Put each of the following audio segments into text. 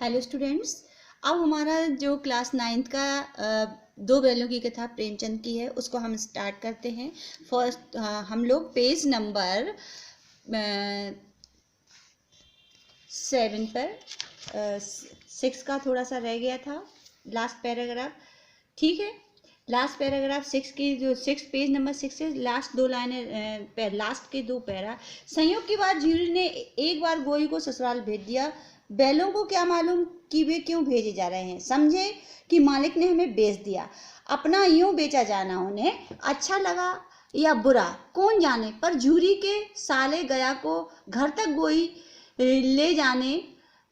Hello students. अब हमारा जो क्लास 9th का दो बैलों की कथा प्रेमचंद की है उसको हम स्टार्ट करते हैं। फर्स्ट हम लोग पेज नंबर 7 पर 6 का थोड़ा सा रह गया था, लास्ट पैराग्राफ। ठीक है, लास्ट पैराग्राफ 6 की जो 6 पेज नंबर 6 से लास्ट दो लाइनें, लास्ट के दो पैरा। संयोग की बात, ज्यूरी ने एक बार गोई को ससुराल भेज दिया। बैलों को क्या मालूम कि वे क्यों भेजे जा रहे हैं। समझे कि मालिक ने हमें बेच दिया। अपना यूं बेचा जाना उन्हें अच्छा लगा या बुरा कौन जाने, पर ज्यूरी के साले गया को घर तक गोई ले जाने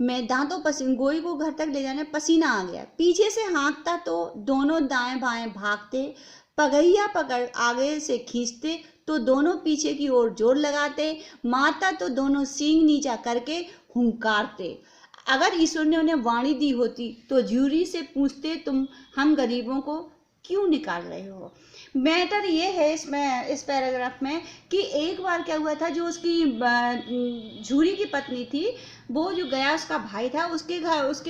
में दांतों पसीना, गोई को घर तक ले जाने पसीना आ गया। पीछे से हाँकता तो दोनों दाएं बाएं भागते, पगहिया पकड़ आगे से खींचते तो दोनों पीछे की ओर जोर लगाते, मारता तो दोनों सींग नीचा करके हुंकारते। अगर ईश्वर ने उन्हें वाणी दी होती तो ज्यूरी से पूछते, तुम हम गरीबों को क्यों निकाल रहे हो। मैटर ये है इसमें, इस पैराग्राफ में, कि एक बार क्या हुआ था, जो उसकी झूरी की पत्नी थी, वो जो गया उसका भाई था, उसके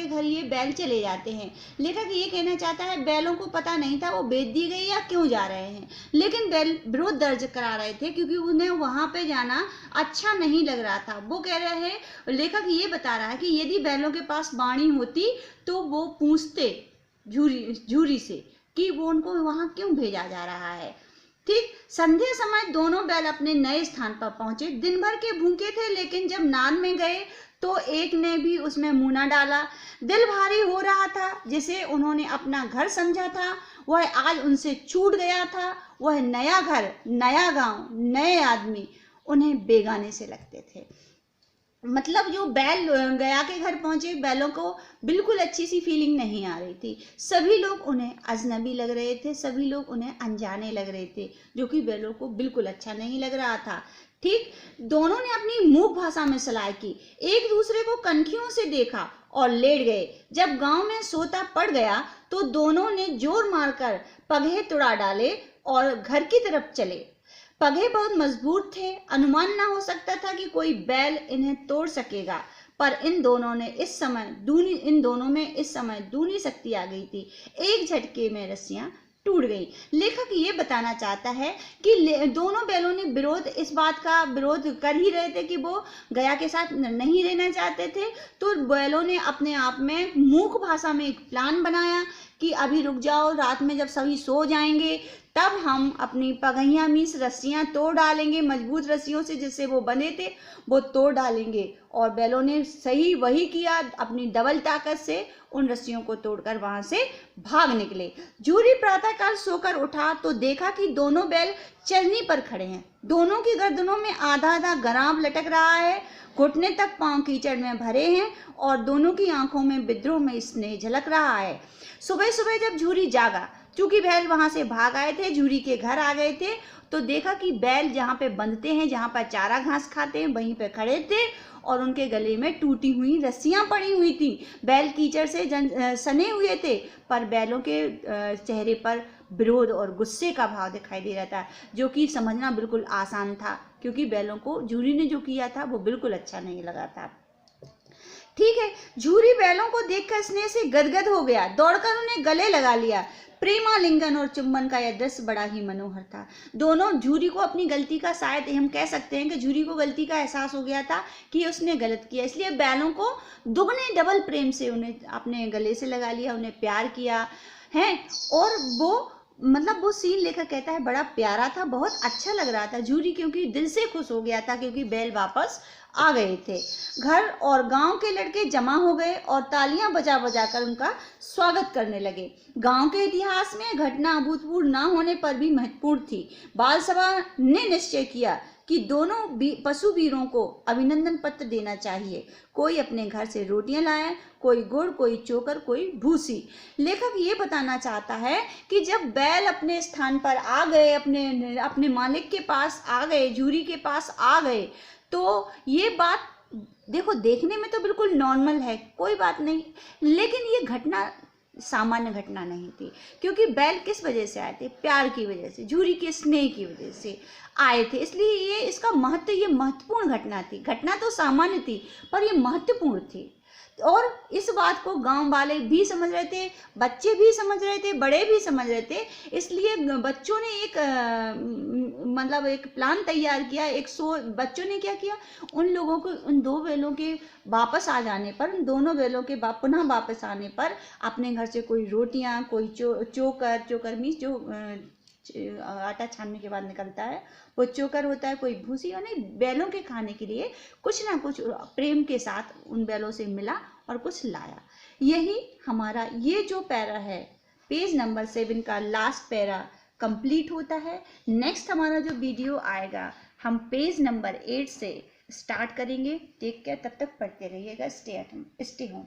घर ये बैल चले जाते हैं। लेखक ये कहना चाहता है बैलों को पता नहीं था वो बेच दी गई या क्यों जा रहे हैं, लेकिन बैल विरोध दर्ज करा रहे थे क्योंकि उन्हें वहां पे जाना अच्छा नहीं लग रहा था। वो कह रहे हैं, लेखक ये बता रहा है कि यदि बैलों के पास वाणी होती तो वो पूछते झूरी से कि वो उनको वहां क्यों भेजा जा रहा है। ठीक संध्या समय दोनों बैल अपने नए स्थान पर पहुंचे। दिन भर के भूखे थे, लेकिन जब नान में गए तो एक ने भी उसमें मुंह न डाला। दिल भारी हो रहा था। जिसे उन्होंने अपना घर समझा था वह आज उनसे छूट गया था। वह नया घर, नया गांव, नए आदमी उन्हें बेगाने से लगते थे। मतलब जो बैल गया के घर पहुंचे, बैलों को बिल्कुल अच्छी सी फीलिंग नहीं आ रही थी। सभी लोग उन्हें अजनबी लग रहे थे, सभी लोग उन्हें अनजाने लग रहे थे, जो कि बैलों को बिल्कुल अच्छा नहीं लग रहा था। ठीक, दोनों ने अपनी मूक भाषा में सलाह की, एक दूसरे को कनखियों से देखा और लेट गए। जब गांव में सोता पड़ गया तो दोनों ने जोर मारकर पगहे तुड़ा डाले और घर की तरफ चले। पगहे बहुत मजबूत थे, अनुमान न हो सकता था कि कोई बैल इन्हें तोड़ सकेगा, पर इन दोनों में इस समय दूनी शक्ति आ गई थी। एक झटके में रस्सियां टूट गई। लेखक ये बताना चाहता है कि दोनों बैलों ने इस बात का विरोध कर ही रहे थे कि वो गया के साथ नहीं रहना चाहते थे। तो बैलों ने अपने आप में मूक भाषा में एक प्लान बनाया कि अभी रुक जाओ, रात में जब सभी सो जाएंगे तब हम अपनी पगहियां मीस रस्सियां तोड़ डालेंगे, मजबूत रस्सियों से जिससे वो बने थे वो तोड़ डालेंगे। और बैलों ने सही वही किया, अपनी डबल ताकत से उन रस्सियों को तोड़कर वहां से भाग निकले। ज्यूरी प्रातःकाल सोकर उठा तो देखा कि दोनों बैल चरनी पर खड़े हैं। दोनों की गर्दनों में आधा आधा गराब लटक रहा है, घुटने तक पांव कीचड़ में भरे हैं और दोनों की आंखों में विद्रोह में स्नेह झलक रहा है। सुबह सुबह जब ज्यूरी जागा, चूंकि बैल वहां से भाग आए थे, ज्यूरी के घर आ गए थे, तो देखा कि बैल जहाँ पे बंधते हैं, जहाँ पर चारा घास खाते हैं, वहीं पे खड़े थे और उनके गले में टूटी हुई रस्सियां पड़ी हुई थी। बैल कीचड़ से सने हुए थे, पर बैलों के चेहरे पर विरोध और गुस्से का भाव दिखाई दे रहा था, जो कि समझना बिल्कुल आसान था, क्योंकि बैलों को ज्यूरी ने जो किया था वो बिल्कुल अच्छा नहीं लगा था। ठीक है, ज्यूरी बैलों को देखकर स्नेह से गदगद हो गया, दौड़कर उन्हें गले लगा लिया। प्रेमालिंगन और चुंबन का यह दृश्य बड़ा ही मनोहर था। दोनों, ज्यूरी को अपनी गलती का, शायद हम कह सकते हैं कि ज्यूरी को गलती का एहसास हो गया था कि उसने गलत किया, इसलिए बैलों को दुगने डबल प्रेम से उन्हें अपने गले से लगा लिया, उन्हें प्यार किया है। और वो सीन लेकर कहता है बड़ा प्यारा था, बहुत अच्छा लग रहा था। ज्यूरी क्योंकि दिल से खुश हो गया था, क्योंकि बैल वापस आ गए थे। घर और गांव के लड़के जमा हो गए और तालियां बजा बजा कर उनका स्वागत करने लगे। गांव के इतिहास में घटना अभूतपूर्व न होने पर भी महत्वपूर्ण थी। बाल सभा ने निश्चय किया कि दोनों पशु वीरों को अभिनंदन पत्र देना चाहिए। कोई अपने घर से रोटियां लाया, कोई गुड़, कोई चोकर, कोई भूसी। लेखक ये बताना चाहता है कि जब बैल अपने स्थान पर आ गए, अपने मालिक के पास आ गए, ज्यूरी के पास आ गए, तो ये बात देखो, देखने में तो बिल्कुल नॉर्मल है, कोई बात नहीं, लेकिन ये घटना सामान्य घटना नहीं थी, क्योंकि बैल किस वजह से आए थे? प्यार की वजह से, ज्यूरी के स्नेह की वजह से आए थे। इसलिए ये महत्वपूर्ण घटना थी। घटना तो सामान्य थी, पर ये महत्वपूर्ण थी। और इस बात को गांव वाले भी समझ रहे थे, बच्चे भी समझ रहे थे, बड़े भी समझ रहे थे। इसलिए बच्चों ने एक मतलब एक प्लान तैयार किया। बच्चों ने क्या किया, उन लोगों को उन 2 बैलों के वापस आ जाने पर, उन दोनों बैलों के पुनः वापस आने पर अपने घर से कोई रोटियां, कोई चोकर मीन्स जो आटा छानने के बाद निकलता है वो चोकर होता है, कोई भूसी, यानी बैलों के खाने के लिए कुछ ना कुछ प्रेम के साथ उन बैलों से मिला और कुछ लाया। यही हमारा ये जो पैरा है, पेज नंबर 7 का लास्ट पैरा कंप्लीट होता है। नेक्स्ट हमारा जो वीडियो आएगा हम पेज नंबर 8 से स्टार्ट करेंगे। टेक केयर, तब तक पढ़ते रहिएगा। Stay home.